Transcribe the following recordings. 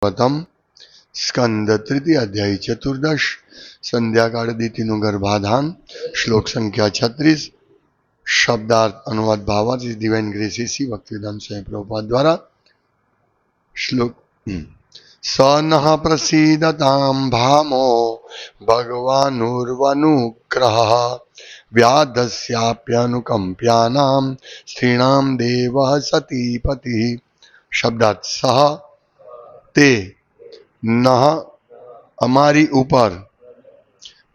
પ્રથમ સ્કંદ તૃતીય અધ્યાય ચતુર્દશ સંધ્યાકાળ દીતિનું ગર્ભાધાન શ્લોક સંખ્યા 36 શબ્દાર્થ અનુવાદ ભાવાર્થ ડિવાઇન ગ્રેસ એસી ભક્તિવેદાંત સ્વામી પ્રભુપાદ દ્વારા શ્લોક સ નઃ પ્રસીદતામ ભામો ભગવાનુર્વનુગ્રહ વ્યાધસ્યાપ્યનુકંપ્યાનામ સ્ત્રીણામ દેવઃ સતીપતિ શબ્દાર્થ સહ તે નઃ અમારી ઉપર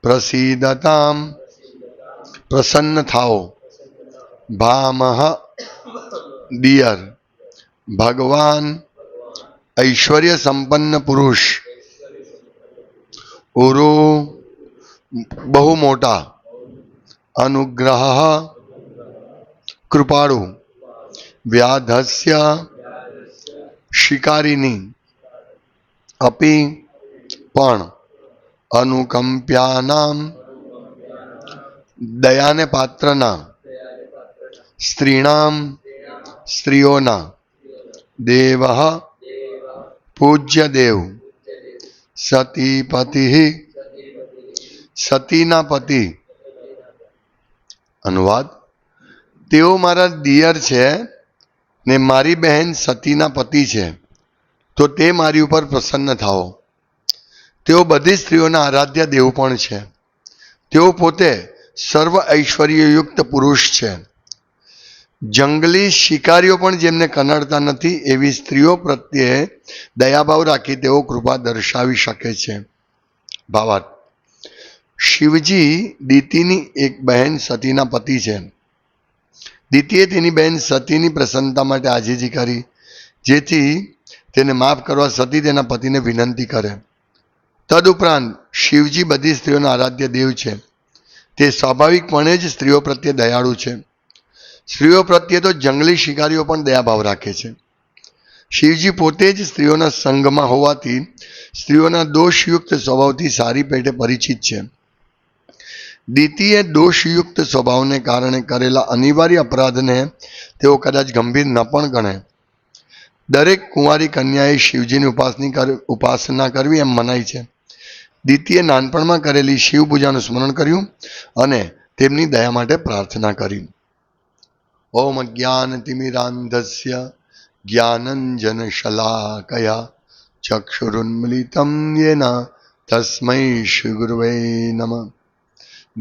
પ્રસીદતામ પ્રસન્ન થાઓ ભામહ ડિયર ભગવાન ઐશ્વર્ય સંપન્ન પુરુષ ઉરુ બહુ મોટા અનુગ્રહ કૃપાળુ વ્યાધસ્ય શિકારીની અપી પણ અનુકંપ્યાનામ દયાને પાત્રના સ્ત્રીણામ સ્ત્રીઓના દેવ પૂજ્ય દેવ સતીપતિ સતીના પતિ. અનુવાદ: તેઓ મારા દિયર છે ને મારી બહેન સતીના પતિ છે, તો તે મારી ઉપર પ્રસન્ન થાઓ. તેઓ બધી સ્ત્રીઓના આરાધ્ય દેવ પણ છે. તેઓ પોતે સર્વ ઐશ્વર્યયુક્ત પુરુષ છે. જંગલી શિકારીઓ પણ જેમને કનડતા નથી એવી સ્ત્રીઓ પ્રત્યે દયાભાવ રાખી તેઓ કૃપા દર્શાવી શકે છે. ભાવાર્થ: શિવજી દિતિની એક બહેન સતીના પતિ છે. દિતિએ તેની બહેન સતીની પ્રસન્નતા માટે આજીજી કરી, જેથી તેને માફ કરવા સતી તેના પતિને વિનંતી કરે. તદુપરાંત શિવજી બધી સ્ત્રીઓના આરાધ્ય દેવ છે. તે સ્વાભાવિકપણે જ સ્ત્રીઓ પ્રત્યે દયાળુ છે. સ્ત્રીઓ પ્રત્યે તો જંગલી શિકારીઓ પણ દયાભાવ રાખે છે. શિવજી પોતે જ સ્ત્રીઓના સંગમાં હોવાથી સ્ત્રીઓના દોષયુક્ત સ્વભાવથી સારી પેટે પરિચિત છે. દિતિએ દોષયુક્ત સ્વભાવને કારણે કરેલા અનિવાર્ય અપરાધને તેઓ કદાચ ગંભીર ન પણ ગણે. દરેક કુંવારી કન્યાએ શિવજીની ઉપાસના કરવી એમ મનાય છે. દિતિએ નાનપણમાં કરેલી શિવ પૂજાનું સ્મરણ કર્યું અને તેમની દયા માટે પ્રાર્થના કરી. ઓમ જ્ઞાનતિમિરાંધસ્ય જ્ઞાનંજન શલાકયા ચક્ષુરુન્મિલિતમ યેન તસ્મૈ શ્રી ગુરવે નમઃ.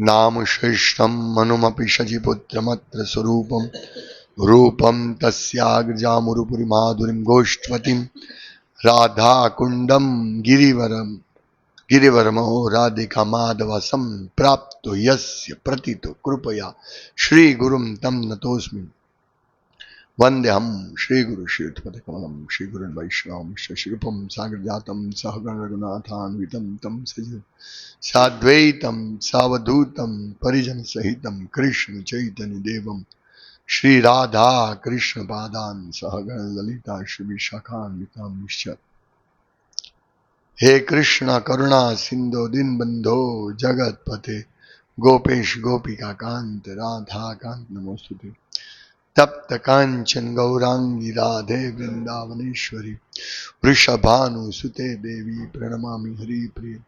નામ શ્રેષ્ઠમ મનુમપી શચીપુત્રમત્ર સ્વરૂપમ રૂપમ તસ્યાગ્રજામુરુપુરી માધુરીમ ગોષ્ઠવતીમ રાધાકુંડમ ગિરિવરમો રાધિકા માધવસમ પ્રાપ્તો યસ્ય પ્રતિતો કૃપયા શ્રી ગુરુમ તમ નતોસ્મિ. વંદેહમ શ્રી ગુરુ શ્રીયુતપદ કમલમ શ્રી ગુરુન વૈષ્ણવમ શ્રીરૂપમ સાગરજાતમ સહગણ રઘુનાથાન્વિતમ તમ સજીવ સાદ્વૈતમ સાવધૂતમ પરિજન સહિતમ કૃષ્ણ ચૈતન્ય દેવમ શ્રી રાધા કૃષ્ણ પાદાન સહગણ લલિતા શ્રી વિશાખાન્વિતામ નિશ્ચય. હે કૃષ્ણ કરુણા સિંધો દીનબંધો જગતપતે ગોપેશ ગોપિકા કાંત રાધા કાંત નમોસ્તુતે. તપ્ત કાંચન ગૌરાંગી રાધે વૃંદાવનેશ્વરી વૃષભાનુસુતે દેવી પ્રણમામિ હરિપ્રિય.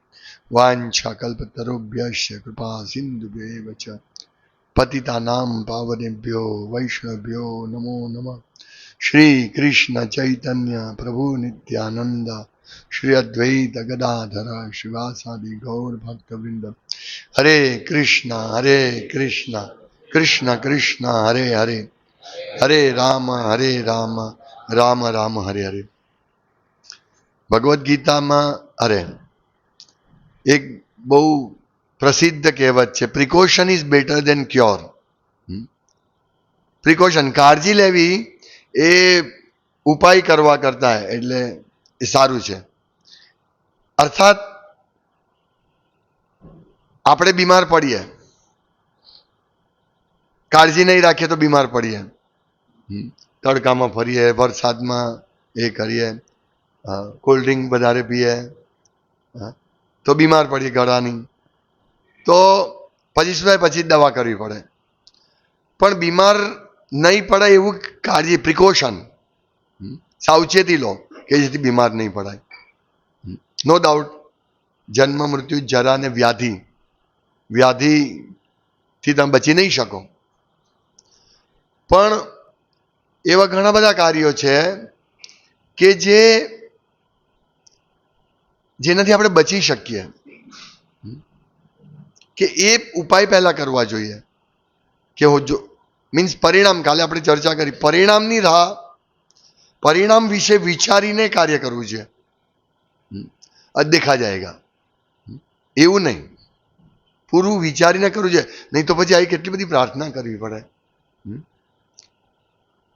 વાંછા કલ્પતરુભ્યશ્ચ કૃપા સિંધુભ્યૈવ ચ પતિતાનાં પાવનેભ્યો વૈષ્ણવેભ્યો નમો નમઃ. શ્રી કૃષ્ણ ચૈતન્ય પ્રભુ નિત્યાનંદ શ્રી અદ્વૈત ગદાધર શિવાસાદિ ગૌર ભક્તવૃંદ. હરે કૃષ્ણ કૃષ્ણ કૃષ્ણ હરે હરે હરે રામ રામ રામ હરે હરે. ભગવદ્ ગીતામાં એક બહુ પ્રસિદ્ધ કહેવત છે, precaution is better than cure. Precaution, કાળજી લેવી એ ઉપાય કરવા કરતા એટલે એ સારું છે. અર્થાત આપણે બીમાર પડીએ, કાળજી નહીં રાખીએ તો બીમાર પડીએ. તડકામાં ફરીએ, વરસાદમાં એ કરીએ, કોલ્ડ ડ્રિંક વધારે પીએ તો બીમાર પડીએ ગળાની, તો પછી શું થાય? પછી દવા કરવી પડે. પણ બીમાર નહીં પડાય એવું કાળજી, પ્રિકોશન, સાવચેતી લો કે જેથી બીમાર નહીં પડાય. નો ડાઉટ જન્મ, મૃત્યુ, જરા અને વ્યાધિથી તમે બચી નહીં શકો, પણ એવા ઘણા બધા કાર્યો છે કે જેનાથી આપણે બચી શકીએ, કે એ ઉપાય પહેલા કરવા જોઈએ. કે જો મીન્સ પરિણામ, કાલે આપણે ચર્ચા કરી, પરિણામની રાહ, પરિણામ વિશે વિચારીને કાર્ય કરવું છે. દેખા જાયગા એવું નહીં, પૂરું વિચારીને કરવું છે. નહીં તો પછી આવી કેટલી બધી પ્રાર્થના કરવી પડે.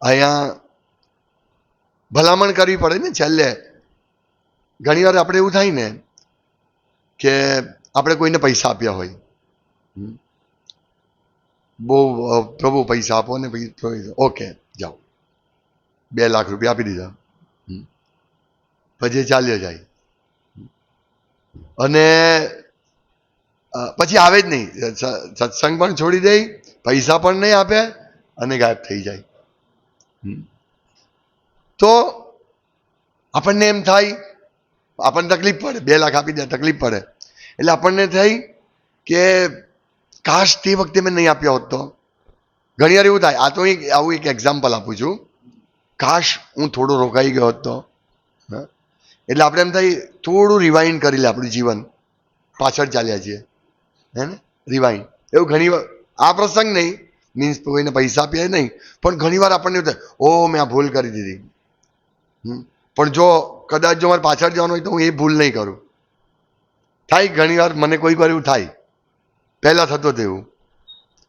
અહીંયા ભલામણ કરવી પડે ને છેલ્લે. ઘણી વાર આપણે એવું થાય ને કે આપણે કોઈને પૈસા આપ્યા હોય, બહુ પ્રભુ પૈસા આપો ને, ઓકે જાઓ, 2 લાખ રૂપિયા આપી દીધા, પછી ચાલ્યો જાય અને પછી આવે જ નહીં, સત્સંગ પણ છોડી દે, પૈસા પણ નહીં આપે અને ગાયબ થઈ જાય. તો આપણને એમ થાય, આપણને તકલીફ પડે, 2 લાખ આપી દે, તકલીફ પડે, એટલે આપણને થાય કે કાશ તે વખતે મેં નહીં આપ્યા હોત તો. ઘણી વાર એવું થાય. આ તો આવું એક એક્ઝામ્પલ આપું છું, કાશ હું થોડો રોકાઈ ગયો હોત તો. એટલે આપણે એમ થાય થોડું રિવાઇન્ડ કરી લે આપણું જીવન, પાછળ ચાલ્યા છીએ, હે ને, રિવાઇન્ડ. એવું ઘણી વાર, આ પ્રસંગ નહીં, મીન્સ કોઈને પૈસા આપ્યા નહીં, પણ ઘણી વાર આપણને એવું થાય, ઓ મેં આ ભૂલ કરી દીધી. પણ જો કદાચ જો મારે પાછળ જવાનું હોય તો હું એ ભૂલ નહીં કરું. થાય ઘણી વાર, મને કોઈક વાર એવું થાય, પહેલા થતો તેવું,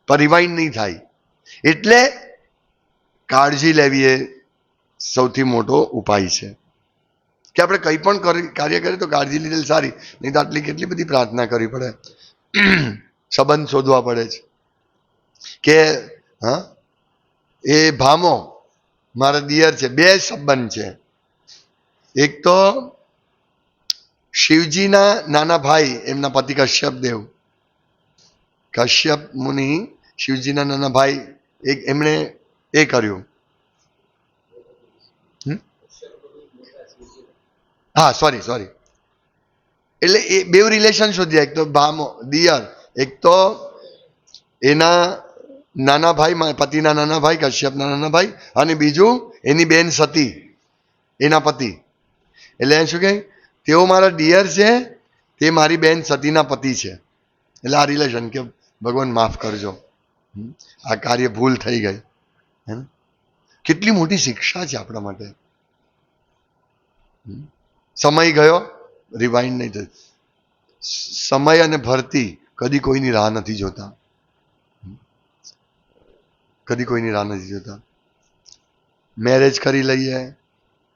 પણ રિવાઇન્ડ નહીં થાય. એટલે કાળજી લેવી એ સૌથી મોટો ઉપાય છે. કે આપણે કંઈ પણ કાર્ય કરીએ તો કાળજી લીધેલ સારી. નહીં તો આટલી કેટલી બધી પ્રાર્થના કરવી પડે, સંબંધ શોધવા પડે છે. કે હા, એ ભામો મારા દિયર છે, 2 સંબંધ છે. એક તો શિવજીના નાના ભાઈ, એમના પતિ કશ્યપ દેવ, કશ્યપ મુનિ, શિવજીના નાના ભાઈ, એક એમણે એ કર્યું, હા સોરી, એટલે એ 2 રિલેશન શોધ્યા. એક તો ભામો દિયર, એક તો એના નાના ભાઈ, પતિના નાના ભાઈ, કશ્યપના નાના ભાઈ, અને બીજું એની બેન સતી, એના પતિ. એટલે શું કહે, તેઓ મારા ડિયર છે, તે મારી બેન સતીના પતિ છે. એટલે આ રિલેશન, કે ભગવાન માફ કરજો, આ કાર્ય ભૂલ થઈ ગઈ. હે ને, કેટલી મોટી શિક્ષા છે આપણા માટે. સમય ગયો, રિવાઇન્ડ નહીં થયું. સમય અને ભરતી કદી કોઈની રાહ નથી જોતા, કદી કોઈની રાહ નથી જોતા. મેરેજ કરી લઈએ,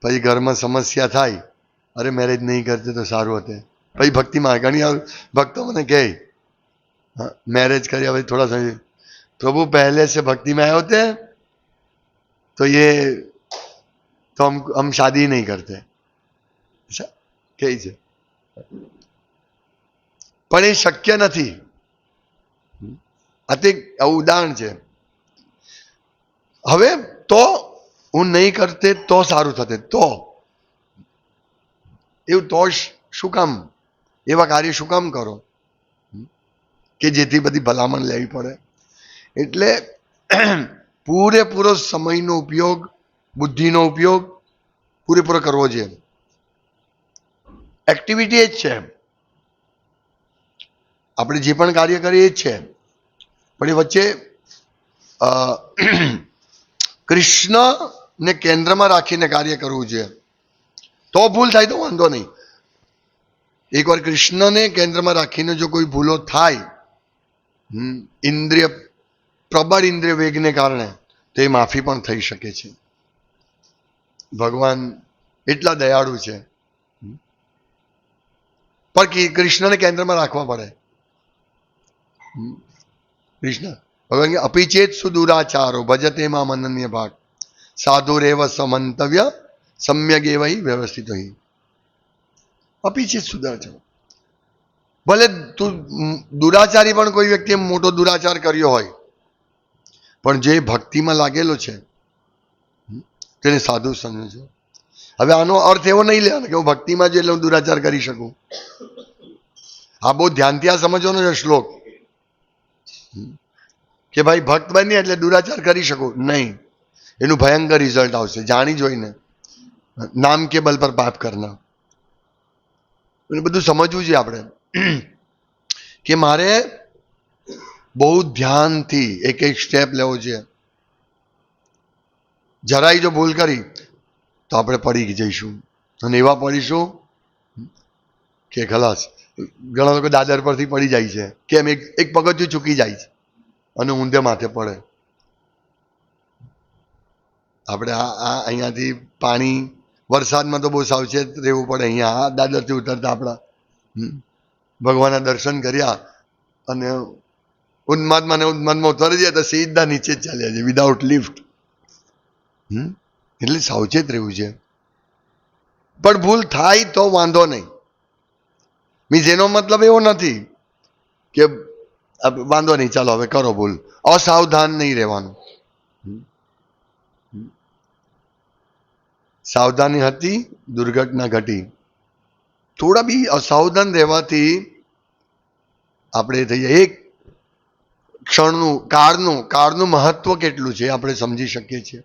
પછી ઘરમાં સમસ્યા થાય, અરે મેરેજ નહીં કરતે તો સારું હતું. પછી ભક્તિમાં ઘણી ભક્તો મને કહે, मैरिज करिए भाई थोड़ा सा, प्रभु पहले से भक्ति में आए होते तो ये तो हम शादी ही नहीं करते. कही છે પણ એ શક્ય નથી. આ તે આવું ઉદાહરણ છે. હવે તો હું નહીં કરતે તો સારું થતે, તો એવું તો શું કામ, એવા કાર્ય શું કામ કરો કે જેથી બધી ભલામણ લેવી પડે. એટલે પૂરેપૂરો સમયનો ઉપયોગ, બુદ્ધિનો ઉપયોગ પૂરેપૂરો કરવો જોઈએ. એક્ટિવિટી એ જ છે, આપણે જે પણ કાર્ય કરીએ જ છે, પણ એ વચ્ચે કૃષ્ણને કેન્દ્રમાં રાખીને કાર્ય કરવું જોઈએ. તો ભૂલ થાય તો વાંધો નહીં. એકવાર કૃષ્ણને કેન્દ્રમાં રાખીને જો કોઈ ભૂલો થાય, ઇન્દ્રિય પ્રબળ ઇન્દ્રિય વેગને કારણે, તો એ માફી પણ થઈ શકે છે. ભગવાન એટલા દયાળુ છે. પણ કૃષ્ણને કેન્દ્રમાં રાખવા પડે. કૃષ્ણ ભગવાન કે અપિચેત સુદુરાચારો ભજતે માં અનન્ય ભાગ સાધુ રેવ સમંતવ્ય સમ્યક એવહી વ્યવસ્થિત હી. અપિચેત સુદુરાચાર, ભલે તું દુરાચારી પણ કોઈ વ્યક્તિએ મોટો દુરાચાર કર્યો હોય, પણ જે ભક્તિમાં લાગેલો છે તેને સાધુ સમજો. હવે આનો અર્થ એવો નહીં લેવાનો કે હું ભક્તિમાં જ એટલે હું દુરાચાર કરી શકું. આ બહુ ધ્યાનથી આ સમજવાનો છે શ્લોક, કે ભાઈ ભક્ત બની એટલે દુરાચાર કરી શકું નહીં. એનું ભયંકર રિઝલ્ટ આવશે, જાણી જોઈને. નામ કે બલ પર પાપ કરના. એ બધું સમજવું છે આપણે, કે મારે બહુ ધ્યાનથી એક એક સ્ટેપ લેવો છે. જરાય જો ભૂલ કરી તો આપણે પડી જઈશું, અને એવા પડીશું કે ખલાસ. ઘણા લોકો દાદર પરથી પડી જાય છે, કેમ? એક પગથિયું ચૂકી જાય છે અને ઊંધે માથે પડે. આપણે આ અહીંયાથી પાણી, વરસાદમાં તો બહુ સાવચેત રહેવું પડે. અહીંયા આ દાદરથી ઉતરતા આપણા ભગવાનના દર્શન કર્યા અને ઉન્માદમાં ઉતરી જાય તો સીધા નીચે જ ચાલ્યા છે, વિધાઉટ લિફ્ટ. એટલે સાવચેત રહેવું છે. પણ ભૂલ થાય તો વાંધો નહીં. મીન્સ એનો મતલબ એવો નથી કે વાંધો નહીં, ચાલો હવે કરો ભૂલ. અસાવધાન નહીં રહેવાનું. સાવધાની હતી, દુર્ઘટના ઘટી. થોડા બી અસાવધાન રહેવાથી આપણે થઈ જાય. એક ક્ષણનું, કાળનું મહત્વ કેટલું છે આપણે સમજી શકીએ છીએ.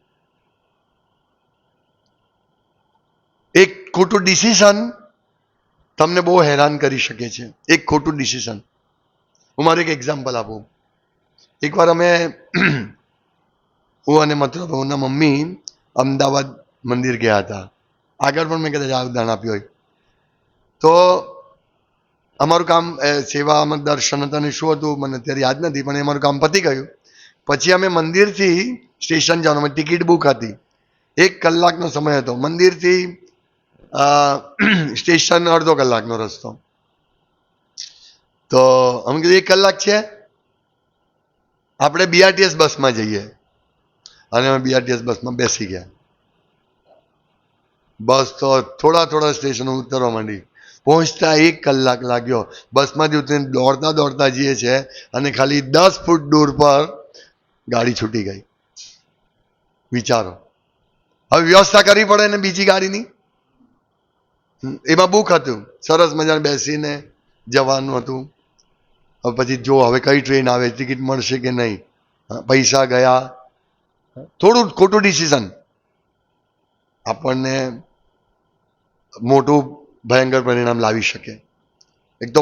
એક ખોટું ડિસિઝન તમને બહુ હેરાન કરી શકે છે. એક ખોટું ડિસિઝન. હું મારું એક એક્ઝામ્પલ આપું. એકવાર અમે, હું અને મથુરાભાઈના મમ્મી અમદાવાદ મંદિર ગયા હતા. આગળ પણ મેં કદાચ આવદાન આપ્યું હોય. તો અમારું કામ સેવામાં દર્શન હતા ને શું હતું મને અત્યારે યાદ નથી, પણ અમારું કામ પતી ગયું. પછી અમે મંદિરથી સ્ટેશન જવાનું, અમે ટિકિટ બુક હતી. 1 કલાકનો સમય હતો. મંદિરથી સ્ટેશન અડધો કલાકનો રસ્તો. તો અમે કીધું 1 કલાક છે, આપણે BRTS બસમાં જઈએ. અને અમે BRTS બસમાં બેસી ગયા. બસ તો થોડા સ્ટેશન ઉતરવા માંડી. પહોંચતા 1 કલાક લાગ્યો. બસમાંથી ઉતરીને દોડતા જઈએ છે અને ખાલી 10 ફૂટ દૂર પર ગાડી છૂટી ગઈ. વિચારો, હવે વ્યવસ્થા કરવી પડે ને બીજી ગાડીની. એમાં બુક હતું, સરસ મજાને બેસીને જવાનું હતું. હવે પછી જો હવે કઈ ટ્રેન આવે, ટિકિટ મળશે કે નહીં, પૈસા ગયા. થોડું ખોટું ડિસિઝન આપણને મોટું ભયંકર પરિણામ લાવી શકે. એક તો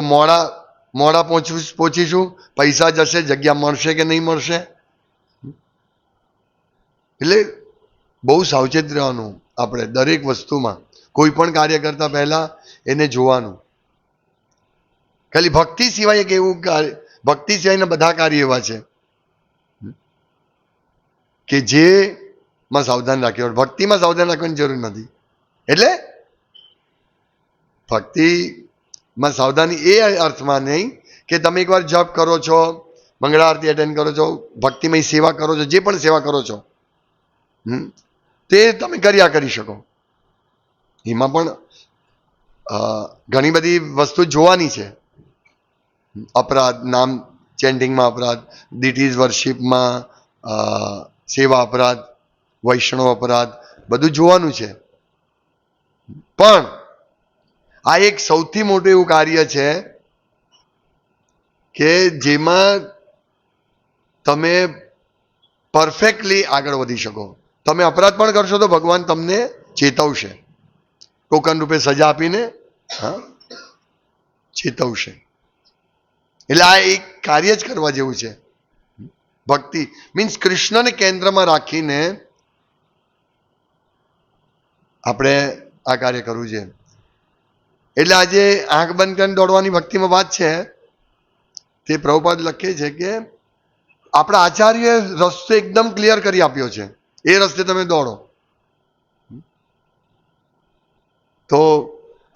મોડા પહોંચીશું, પૈસા જશે, જગ્યા મળશે કે નહીં મળશે. એટલે બહુ સાવચેત રહેવાનું આપણે દરેક વસ્તુમાં. કોઈ પણ કાર્ય કરતા પહેલા એને જોવાનું. ખાલી ભક્તિ સિવાય એક એવું કાર્ય, ભક્તિ સિવાયના બધા કાર્ય એવા છે કે જેમાં સાવધાન રાખ્યું. ભક્તિમાં સાવધાન રાખવાની જરૂર નથી. એટલે ભક્તિમાં સાવધાની એ અર્થમાં નહીં કે તમે એકવાર જપ કરો છો, મંગળા આરતી એટેન્ડ કરો છો, ભક્તિમય સેવા કરો છો, જે પણ સેવા કરો છો તે તમે કરી શકો. એમાં પણ ઘણી બધી વસ્તુ જોવાની છે. અપરાધ, નામ ચેન્ટિંગમાં અપરાધ, ડિટીઝ વર્શિપમાં સેવા અપરાધ, વૈષ્ણવ અપરાધ, બધું જોવાનું છે. પણ આ એક સૌથી મોટું એવું કાર્ય છે કે જેમાં તમે પરફેક્ટલી આગળ વધી શકો. તમે અપરાધ પણ કરશો તો ભગવાન તમને ચેતવશે, ટોકન રૂપે સજા આપીને ચેતવશે. એટલે આ એક કાર્ય જ કરવા જેવું છે. ભક્તિ મીન્સ કૃષ્ણને કેન્દ્રમાં રાખીને આપણે આ કાર્ય કરવું છે. એટલે આજે આંખ બંધ કરીને દોડવાની ભક્તિમાં વાત છે તે પ્રભુપાદ લખે છે કે આપણા આચાર્ય રસ્તો એકદમ ક્લિયર કરી આપ્યો છે, એ રસ્તે તમે દોડો તો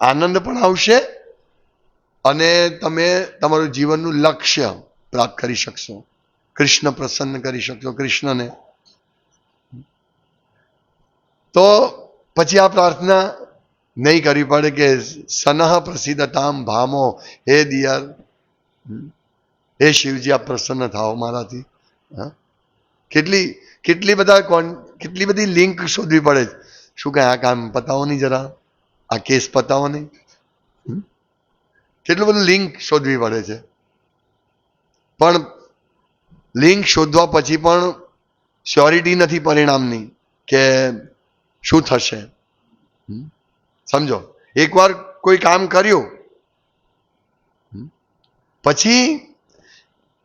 આનંદ પણ આવશે અને તમે તમારું જીવનનું લક્ષ્ય પ્રાપ્ત કરી શકશો, કૃષ્ણ પ્રસન્ન કરી શકશો કૃષ્ણને. તો પછી આ પ્રાર્થના નહીં કરવી પડે કે સનહ પ્રસિદ્ધતામ ભામો, હે દિયર, હે શિવજી આપ પ્રસન્ન થાઓ મારાથી. કેટલી બધી લિંક શોધવી પડે. શું કહે આ કામ પતાવો નહીં જરા, આ કેસ પતાવો નહીં. કેટલું બધું લિંક શોધવી પડે છે. પણ લિંક શોધવા પછી પણ શ્યોરિટી નથી પરિણામની કે શું થશે. સમજો, એકવાર કોઈ કામ કર્યું પછી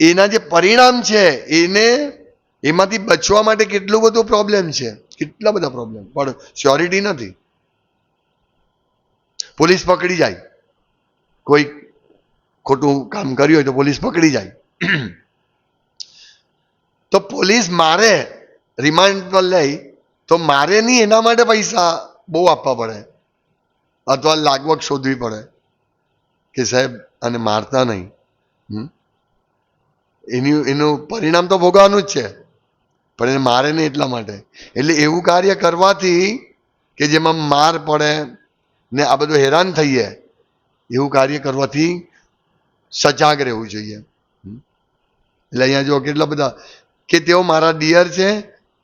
એના જે પરિણામ છે એમાંથી બચવા માટે કેટલું બધું પ્રોબ્લેમ છે, કેટલા બધા પ્રોબ્લેમ, પણ શ્યોરિટી નથી. પોલીસ પકડી જાય, કોઈ ખોટું કામ કર્યું હોય તો પોલીસ પકડી જાય, તો પોલીસ મારે, રિમાન્ડ પર લઈ તો મારે નહીં, એના માટે પૈસા બહુ આપવા પડે અથવા લાગવગ શોધવી પડે કે સાહેબ આને મારતા નહીં. એનું પરિણામ તો ભોગવવાનું જ છે, પણ એને મારે નહીં એટલા માટે. એટલે એવું કાર્ય કરવાથી કે જેમાં માર પડે ને આ બધું હેરાન થઈએ, એવું કાર્ય કરવાથી સજાગ રહેવું જોઈએ. એટલે અહીંયા જો કેટલા બધા કે તેઓ મારા ડિયર છે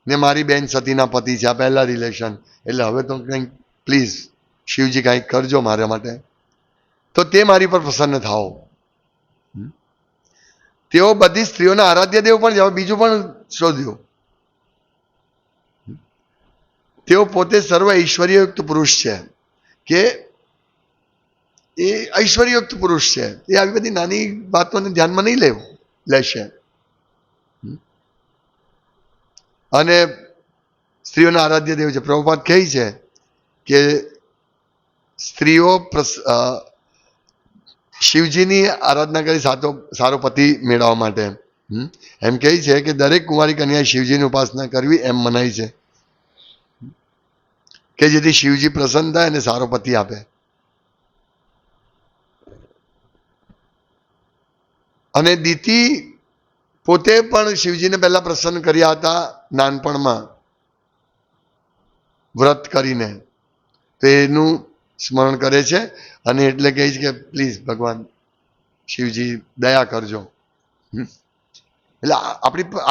ને મારી બેન સતીના પતિ છે, આ પહેલા રિલેશન. એટલે હવે તો કંઈક પ્લીઝ શિવજી કંઈક કરજો મારા માટે, તો તે મારી પર પ્રસન્ન થાઓ. તેઓ બધી સ્ત્રીઓના આરાધ્ય દેવ પણ જાઓ, બીજું પણ શોધ્યું. તેઓ પોતે સર્વ ઐશ્વર્યયુક્ત પુરુષ છે, કે એ ઐશ્વર્યયુક્ત પુરુષ છે, એ આવી બધી નાની વાતોને ધ્યાનમાં નહીં લેશે. અને સ્ત્રીઓના આરાધ્ય દેવ છે. પ્રભુપાદ કહે છે કે સ્ત્રીઓ શિવજીની આરાધના કરી સારો પતિ મેળવવા માટે એમ કહે છે કે દરેક કુંવારી કન્યાએ શિવજીની ઉપાસના કરવી એમ મનાય છે કે જેથી શિવજી પ્રસન્ન થાય અને સારો પતિ આપે. અને દીતિ પોતે પણ શિવજીને પહેલા પ્રસન્ન કર્યા હતા નાનપણમાં વ્રત કરીને, તો એનું સ્મરણ કરે છે અને એટલે કહે છે કે પ્લીઝ ભગવાન શિવજી દયા કરજો. એટલે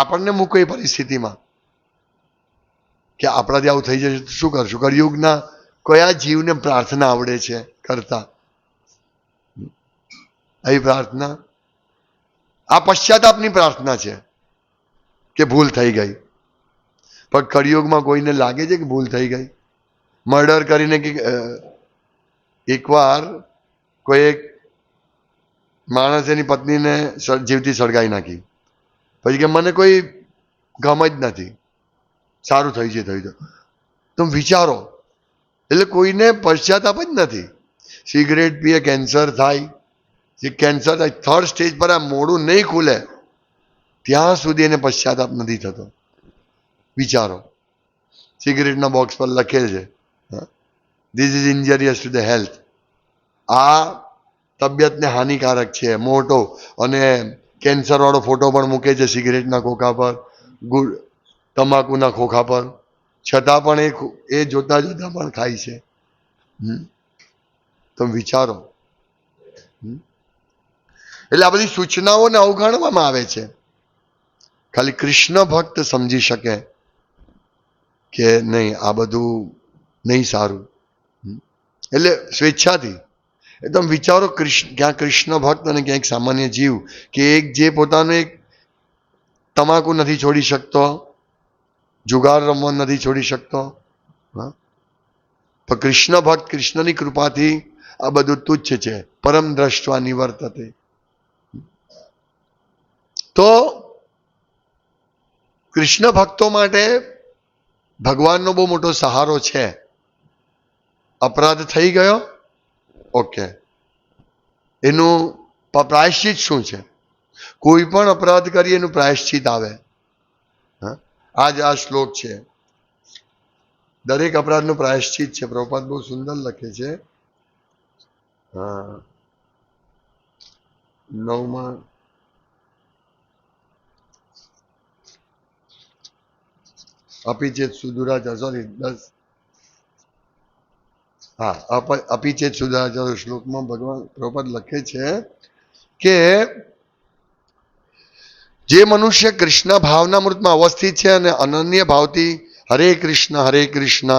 આપણને મૂકો એ પરિસ્થિતિમાં કે આપણાથી આવું થઈ જશે તો શું કરશું. કળિયુગના કયા જીવને પ્રાર્થના આવડે છે કરતા? આવી પ્રાર્થના આ પશ્ચાતાપની પ્રાર્થના છે કે ભૂલ થઈ ગઈ. પણ કળિયુગમાં કોઈને લાગે છે કે ભૂલ થઈ ગઈ? મર્ડર કરીને કે એકવાર કોઈ એક માણસ એની પત્નીને જીવતી સળગાવી નાખી, પછી કે મને કોઈ ગમ જ નથી, સારું થઈ છે થઈ તો. તમે વિચારો, એટલે કોઈને પશ્ચાતાપ જ નથી. સિગરેટ પીએ કેન્સર થાય, જે કેન્સર થાય થર્ડ સ્ટેજ પર આ મોડું નહીં ખુલે ત્યાં સુધી એને પશ્ચાતાપ નથી થતો. વિચારો, સિગરેટના બોક્સ પર લખેલ છે this is ઇન્જરિયસ to the health. આ તબિયતને હાનિકારક છે મોટો, અને કેન્સર વાળો ફોટો પણ મૂકે છે સિગરેટના ખોખા પર, તમાકુના ખોખા પર, છતાં પણ એ જોતા જોતા પણ ખાય છે. તમે વિચારો. એટલે આ બધી સૂચનાઓને અવગણવામાં આવે છે. ખાલી કૃષ્ણ ભક્ત સમજી શકે કે નહીં આ બધું નહીં સારું, એટલે સ્વેચ્છાથી. એ તમે વિચારો, ક્યાં કૃષ્ણ ભક્ત અને ક્યાંક સામાન્ય જીવ, કે એક જે પોતાનું એક તમાકુ નથી છોડી શકતો, જુગાર રમવા નથી છોડી શકતો, પણ કૃષ્ણ ભક્ત કૃષ્ણની કૃપાથી આ બધું તુચ્છ છે. પરમ દ્રષ્ટવા નિવર્તતે. તો કૃષ્ણ ભક્તો માટે ભગવાનનો બહુ મોટો સહારો છે. અપરાધ થઈ ગયો, ઓકે, એનું પ્રાયશ્ચિત શું છે? કોઈ પણ અપરાધ કરીએ એનું પ્રાયશ્ચિત આવે. આજ આ શ્લોક છે, દરેક અપરાધનું પ્રાયશ્ચિત છે. પ્રભુપાદ બહુ સુંદર લખે છે. 9માં અપિચેત સુદુરાચાર, સોરી 10, હા, અપિચેત સુદુરાચાર શ્લોકમાં ભગવાન પ્રભુપાદ લખે છે કે જે મનુષ્ય કૃષ્ણ ભાવના મૂર્તમાં અવસ્થિત છે અને અનન્ય ભાવથી હરે કૃષ્ણ કૃષ્ણ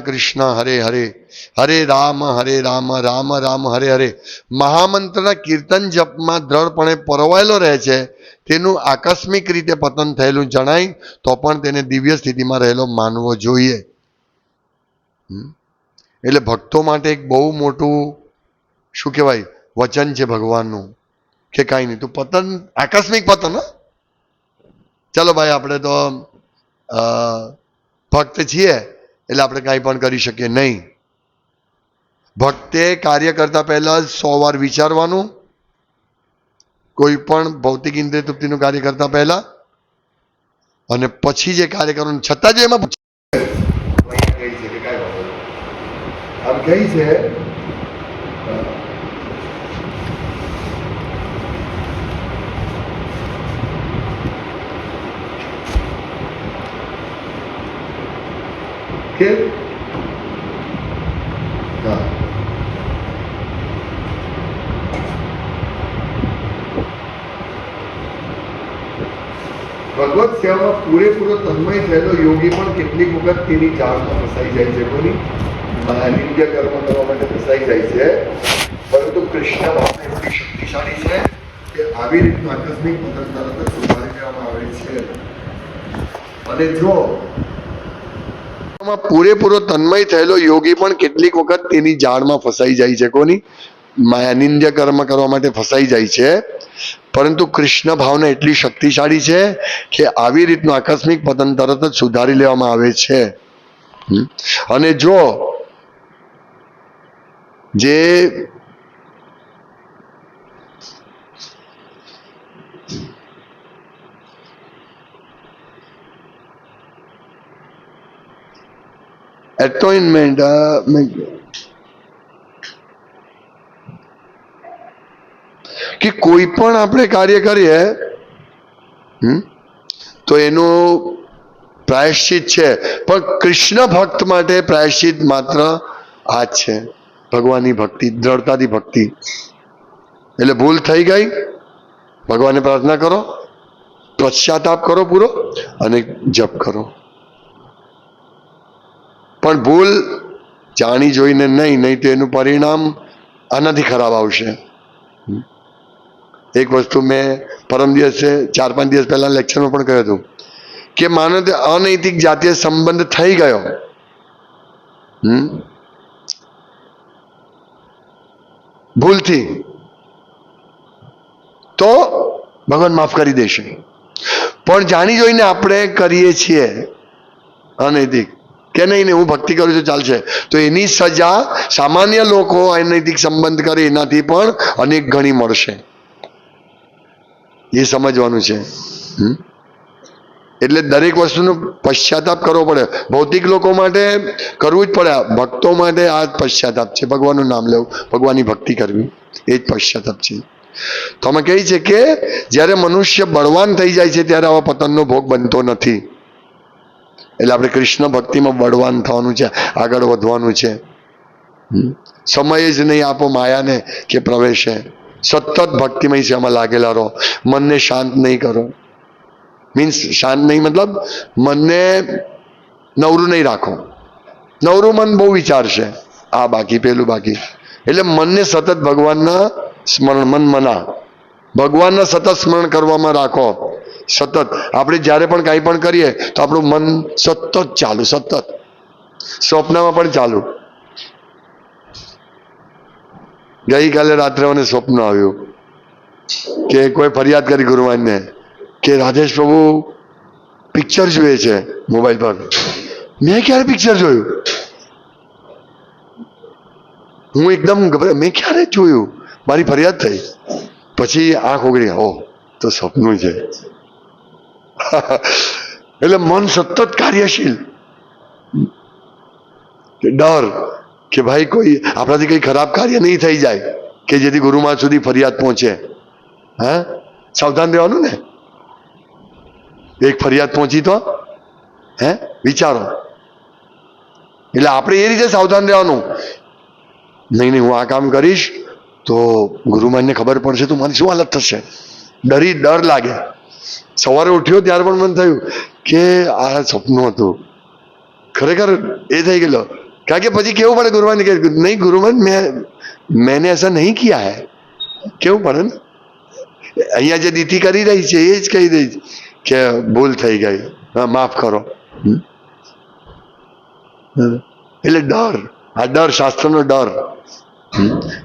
કૃષ્ણ હરે હરે, હરે રામ રામ રામ હરે હરે મહામંત્રના કીર્તન જપમાં દ્રઢપણે પરોવાયેલો રહે છે, તેનું આકસ્મિક રીતે પતન થયેલું જણાય તો પણ તેને દિવ્ય સ્થિતિમાં રહેલો માનવો જોઈએ. એટલે ભક્તો માટે એક બહુ મોટું શું કહેવાય વચન છે ભગવાનનું કે કાંઈ નહીં, તું પતન આકસ્મિક પતન. ચાલો ભાઈ, આપણે તો ભક્ત છીએ એટલે આપણે કાંઈ પણ કરી શકીએ નહીં. ભક્તે કાર્ય કરતા પહેલા 100 વાર વિચારવાનું, કોઈ પણ ભૌતિક ઇન્દ્રિય તૃપ્તિનું કાર્ય કરતા પહેલા, અને પછી જે કાર્ય કરવાનું છતાં જે એમાં આમ કહી છે કે ભગવત સેવામાં પૂરેપૂરો તન્મય થયેલો યોગી પણ કેટલીક વખત તેની જાળમાં ફસાઈ જાય છે. કોની નિત્ય કર્મ કરવા માટે ફસાઈ જાય છે, પરંતુ કૃષ્ણ ભાવના એટલી શક્તિશાળી છે કે આવી રીતનું આકસ્મિક પતન તરત જ સુધારી દેવામાં આવે છે. અને જો પૂરેપૂરો તન્મય થયેલો યોગી પણ કેટલીક વખત તેની જાળમાં ફસાઈ જાય છે. કોની માયાનિંદ્ય કર્મ કરવા માટે ફસાઈ જાય છે, પરંતુ કૃષ્ણ ભાવના એટલી શક્તિશાળી છે કે આવી રીતનું આકસ્મિક પતન તરત જ સુધારી લેવામાં આવે છે. અને જો જે એટોઇનમેન્ટ કે કોઈ પણ આપણે કાર્ય કરીએ તો એનું પ્રાયશ્ચિત છે, પણ કૃષ્ણ ભક્ત માટે પ્રાયશ્ચિત માત્ર આ જ છે, ભગવાનની ભક્તિ, દ્રઢતાથી ભક્તિ. એટલે ભૂલ થઈ ગઈ, ભગવાનને પ્રાર્થના કરો, પશ્ચાતાપ કરો પૂરો, અને જપ કરો. પણ ભૂલ જાણી જોઈને નહીં તો એનું પરિણામ આનાથી ખરાબ આવશે. એક વસ્તુ મેં પરમ દિવસે 4-5 દિવસ પહેલા લેક્ચરમાં પણ કહ્યું હતું કે માનો તે અનૈતિક જાતીય સંબંધ થઈ ગયો, ભૂલથી, તો ભગવાન માફ કરી દેશે. પણ જાણી જોઈને આપણે કરીએ છીએ અનૈતિક કે નહીં હું ભક્તિ કરું છું ચાલશે, તો એની સજા સામાન્ય લોકો અનૈતિક સંબંધ કરે એનાથી પણ અનેક ગણી મળશે. એ સમજવાનું છે. એટલે દરેક વસ્તુનો પશ્ચાતાપ કરવો પડે. ભૌતિક લોકો માટે કરવું જ પડે, ભક્તો માટે આ પશ્ચાતાપ છે. ભગવાનનું નામ લેવું, ભગવાનની ભક્તિ કરવી, એ જ પશ્ચાતાપ છે. તો અમે કહી છે કે જ્યારે મનુષ્ય બળવાન થઈ જાય છે ત્યારે આવા પતનનો ભોગ બનતો નથી. એટલે આપણે કૃષ્ણ ભક્તિમાં બળવાન થવાનું છે, આગળ વધવાનું છે. સમય જ નહીં આપો માયાને કે પ્રવેશે. સતત ભક્તિમય સેવામાં લાગેલા રહો, મનને શાંત નહીં કરો. મીન્સ શાંત નહીં મતલબ મનને નવરું નહીં રાખો. નવરું મન બહુ વિચારશે, આ બાકી પેલું બાકી. એટલે મનને સતત ભગવાનના સ્મરણ, મના ભગવાનના સતત સ્મરણ કરવામાં રાખો. સતત આપણે જ્યારે પણ કાંઈ પણ કરીએ તો આપણું મન સતત ચાલુ, સતત સ્વપ્નમાં પણ ચાલુ. ગઈકાલે રાત્રે મને સ્વપ્ન આવ્યું કે કોઈ ફરિયાદ કરી ગુરુવાનને કે રાજેશ પ્રભુ પિક્ચર જોઈએ છે મોબાઈલ પર. મેં ક્યારે પિક્ચર જોયું? હું એકદમ ગભરાયો, મેં ક્યારે જોયું? મારી ફરિયાદ થઈ. પછી આંખ ઓગળી, ઓહ તો સપનું છે. એટલે મન સતત કાર્યશીલ. ડર કે ભાઈ કોઈ આપણાથી કઈ ખરાબ કાર્ય નહીં થઈ જાય કે જેથી ગુરુમાં સુધી ફરિયાદ પહોંચે. હા, સાવધાન રહેવાનું ને. એક ફરિયાદ પહોંચી તો વિચારો. એટલે આપણે એ રીતે સાવધાન રહેવાનું. નહીં હું આ કામ કરીશ તો ગુરુમાનને ખબર પડશે તો મારી શું હાલત થશે. ડર લાગે. સવારે ઉઠ્યો ત્યારે પણ મને થયું કે આ સપનું હતું, ખરેખર એ થઈ ગયેલો, કારણ કે પછી કેવું પડે ગુરુવાને કે નહીં ગુરુવાન मैंने ऐसा नहीं किया है, કેવું પડે ને. અહીંયા જે દીતિ કરી રહી છે એ જ કહી રહી કે ભૂલ થઈ ગઈ, હા માફ કરો. એટલે ડર, આ ડર શાસ્ત્રનો ડર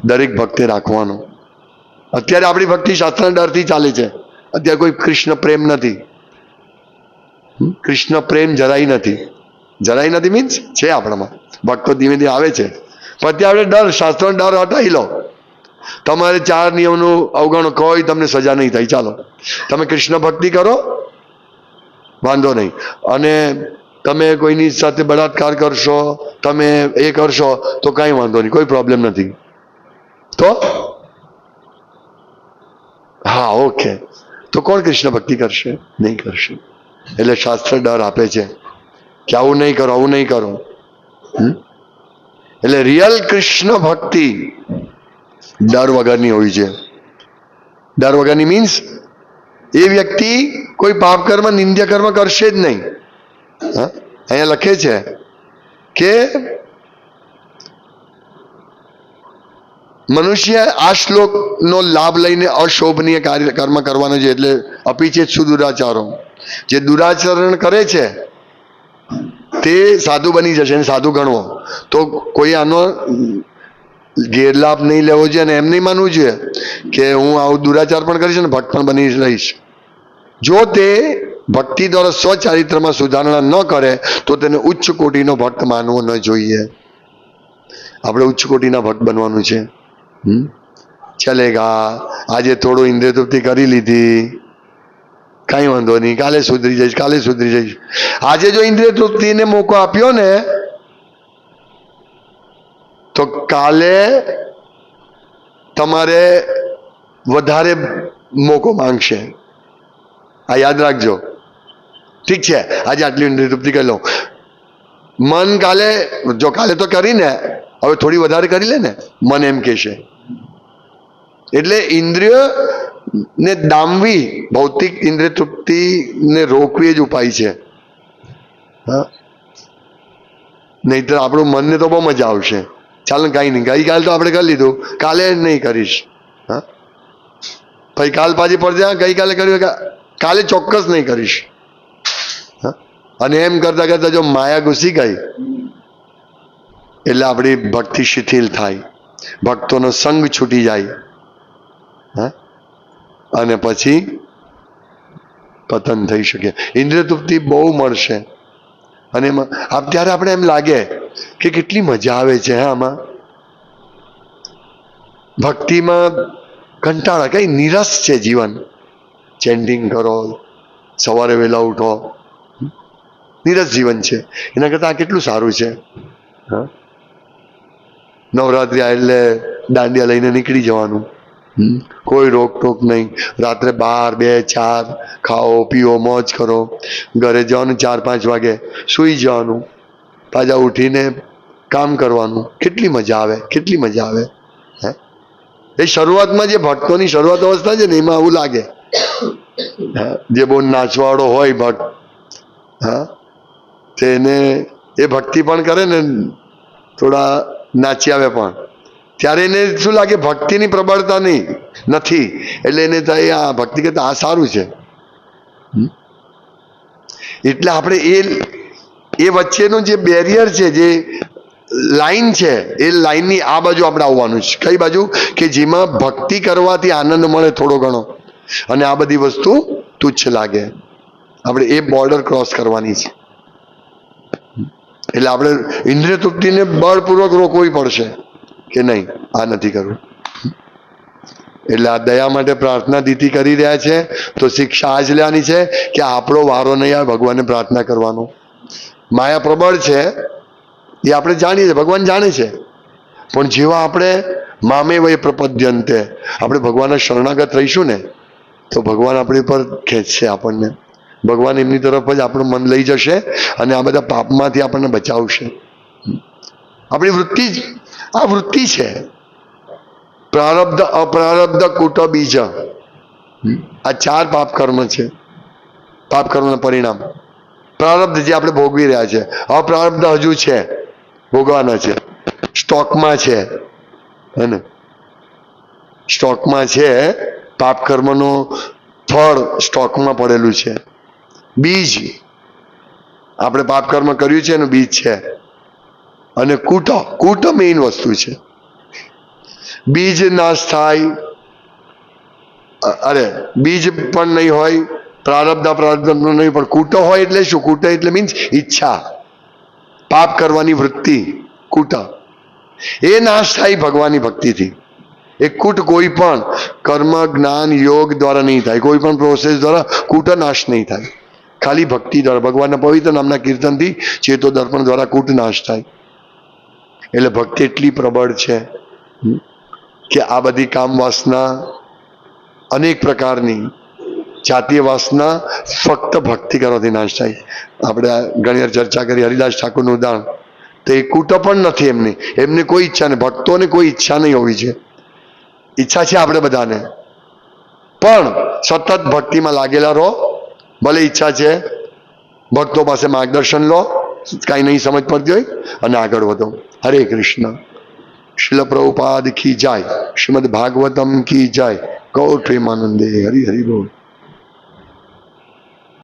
દરેક ભક્તે રાખવાનો. અત્યારે આપણી ભક્તિ શાસ્ત્રના ડરથી ચાલે છે. અત્યારે કોઈ કૃષ્ણ પ્રેમ નથી, કૃષ્ણ પ્રેમ જરાય નથી. જરાય નથી મીન્સ છે આપણામાં, ભક્તો ધીમે ધીમે આવે છે, પણ અત્યારે આપણે ડર, શાસ્ત્રનો ડર હટાવી લો. તમારે 4 નિયમનું અવગણો, કોઈ તમને સજા નહીં થાય. ચાલો તમે કૃષ્ણ ભક્તિ કરો, વાંધો નહીં. અને તમે કોઈની સાથે બળાત્કાર કરશો, તમે એ કરશો તો કાંઈ વાંધો નહીં, કોઈ પ્રોબ્લેમ નથી. તો હા ઓકે, તો કોણ કૃષ્ણ ભક્તિ કરશે? નહીં કરશે. એટલે શાસ્ત્ર ડર આપે છે કે આવું નહીં કરો, આવું નહીં કરો. એટલે રિયલ કૃષ્ણ ભક્તિ ડર વગરની હોય છે. ડર વગરની મીન્સ એ વ્યક્તિ કોઈ પાપ કર્મ, નિંદ્ય કર્મ કરશે જ નહીં. અહીંયા લખે છે કે મનુષ્ય આ શ્લોકનો લાભ લઈને અશોભનીય કર્મ કરવાનો છે. એટલે અપિચેત સુદુરાચારો, જે દુરાચરણ કરે છે તે સાધુ બની જશે, અને સાધુ ગણવો. તો કોઈ આનો ગેરલાભ નહીં લેવો જોઈએ અને એમ નહીં માનવું જોઈએ કે હું આવું દુરાચાર પણ કરીશ ને ભક્ત પણ બની રહીશ. જો તે ભક્તિ દ્વારા સ્વચારિત્રમાં સુધારણા ન કરે તો તેને ઉચ્ચ કોટીનો ભક્ત માનવો ન જોઈએ. આપણે ઉચ્ચ કોટીના ભક્ત બનવાનું છે. ચલેગા, આજે થોડું ઇન્દ્રિય તૃપ્તિ કરી લીધી, કાંઈ વાંધો નહીં, કાલે સુધરી જઈશ, કાલે સુધરી જઈશ. આજે જો ઇન્દ્રિય તૃપ્તિને મોકો આપ્યો ને તો કાલે તમારે વધારે મોકો માંગશે. આ યાદ રાખજો. ઠીક છે, આજે આટલી ઇન્દ્રિય તૃપ્તિ કરી લઉં. મન કાલે, જો કાલે તો કરીને હવે થોડી વધારે કરી લે ને, મન એમ કહેશે. એટલે ઇન્દ્રિય ને દામવી, ભૌતિક ઇન્દ્રિય તૃપ્તિને રોકવી જ ઉપાય છે. હા, નહીતર આપણું મનને તો બહુ મજા આવશે. ચાલો કાંઈ નહીં, ગઈકાલે તો આપણે કરી લીધું, કાલે નહીં કરીશ. હા, પછી કાલ પાછી પડશે, ગઈકાલે કર્યું, કાલે ચોક્કસ નહીં કરીશ. અને એમ કરતા કરતા જો માયા ઘૂસી ગઈ એટલે આપણી ભક્તિ શિથિલ થાય, ભક્તોનો સંગ છૂટી જાય. હા, અને પછી પતન થઈ શકે. ઇન્દ્રિય તૃપ્તિ બહુ મળશે. અને એમાં ત્યારે આપણે એમ લાગે કે કેટલી મજા આવે છે. આમાં ભક્તિમાં કંટાળા, કઈ નિરસ છે જીવન. ચેન્ટિંગ કરો, સવારે વહેલા ઉઠો, નિરસ જીવન છે. એના કરતાં આ કેટલું સારું છે. હા, નવરાત્રિ એટલે દાંડિયા લઈને નીકળી જવાનું, કોઈ રોકટોક નહીં. રાત્રે 12, 2, 4 ખાઓ પીઓ, મોજ કરો. ઘરે જવાનું 4-5 વાગે, સૂઈ જવાનું, પાછા ઉઠીને કામ કરવાનું. કેટલી મજા આવે, કેટલી મજા આવે. હે, એ શરૂઆતમાં જે ભક્તોની શરૂઆત અવસ્થા છે ને એમાં આવું લાગે. જે બહુ નાચવાળો હોય ભક્ત, હા, તેને એ ભક્તિ પણ કરે ને, થોડા નાચી આવે પણ, ત્યારે એને શું લાગે ભક્તિની પ્રબળતા નથી. એટલે એને થાય આ ભક્તિ કરતા આ સારું છે. એટલે આપણે એ વચ્ચેનું જે બેરિયર છે, જે લાઈન છે, એ લાઈનની આ બાજુ આપણે આવવાનું છે. કઈ બાજુ? કે જેમાં ભક્તિ કરવાથી આનંદ મળે થોડો ઘણો, અને આ બધી વસ્તુ તુચ્છ લાગે. આપણે એ બોર્ડર ક્રોસ કરવાની છે. એટલે આપણે ઇન્દ્રિય તૃપ્તિને બળપૂર્વક રોકવી પડશે કે નહીં, આ નથી કરવું. એટલે આ દયા માટે પ્રાર્થના દીતિ કરી રહ્યા છે. તો શિક્ષા આ જ લેવાની છે કે આપણો વારો નહીં આવે ભગવાનને પ્રાર્થના કરવાનો. માયા પ્રબળ છે એ આપણે જાણીએ છીએ, ભગવાન જાણે છે. પણ જેવા આપણે મામે વય પ્રપદ્યંતે, આપણે ભગવાનના શરણાગત રહીશું ને તો ભગવાન આપણી પર ખેંચશે આપણને. ભગવાન એમની તરફ જ આપણું મન લઈ જશે અને આ બધા પાપમાંથી આપણને બચાવશે. આપણી વૃત્તિ જ આ વૃત્તિ છે. પ્રારબ્ધ, અપ્રારબ્ધ, કૂટ, બીજ, આ 4 પાપ કર્મ છે. પાપ કર્મના પરિણામ. પ્રારબ્ધ જે આપણે ભોગવી રહ્યા છે, અપ્રારબ્ધ હજુ છે, ભોગવાના છે, સ્ટોકમાં છે, હે સ્ટોકમાં છે. પાપ કર્મનું ફળ સ્ટોકમાં પડેલું છે. બીજ આપણે પાપ કર્મ કર્યું છે એનું બીજ છે. અને કૂટ મેઇન વસ્તુ છે. બીજ નાશ થાય, અરે બીજ પણ નહીં હોય, પ્રારબ્ધ નહીં, પણ કૂટ હોય એટલે શું? કૂટ એટલે મીન્સ ઈચ્છા, પાપ કરવાની વૃત્તિ, કૂટ એ નાશ થાય ભગવાનની ભક્તિથી. એ કૂટ કોઈ પણ કર્મ જ્ઞાન યોગ દ્વારા નહીં થાય, કોઈ પણ પ્રોસેસ દ્વારા કૂટ નાશ નહીં થાય, ખાલી ભક્તિ દ્વારા, ભગવાનના પવિત્ર નામના કીર્તનથી, ચેતો દર્પણ દ્વારા કૂટ નાશ થાય. એટલે ભક્તિ એટલી પ્રબળ છે કે આ બધી કામ વાસના, અનેક પ્રકારની જાતીય વાસના ફક્ત ભક્તિ કરવાથી નાશ થાય. આપણે ઘણી વાર ચર્ચા કરી હરિદાસ ઠાકોરનું ઉદાહરણ, તો એ કૂટ પણ નથી એમને કોઈ ઈચ્છા નહીં, ભક્તોને કોઈ ઈચ્છા નહીં હોવી છે. ઈચ્છા છે આપણે બધાને, પણ સતત ભક્તિમાં લાગેલા રહો. ભલે ઈચ્છા છે, ભક્તો પાસે માર્ગદર્શન લો, કાંઈ નહીં સમજ પડતી હોય, અને આગળ વધો. હરે કૃષ્ણ. શિલ પ્રભુપાદ કી જાય, શ્રીમદ ભાગવતમ કી જાય. ગૌર પ્રેમાનંદે. હરિ હરિ બોલ.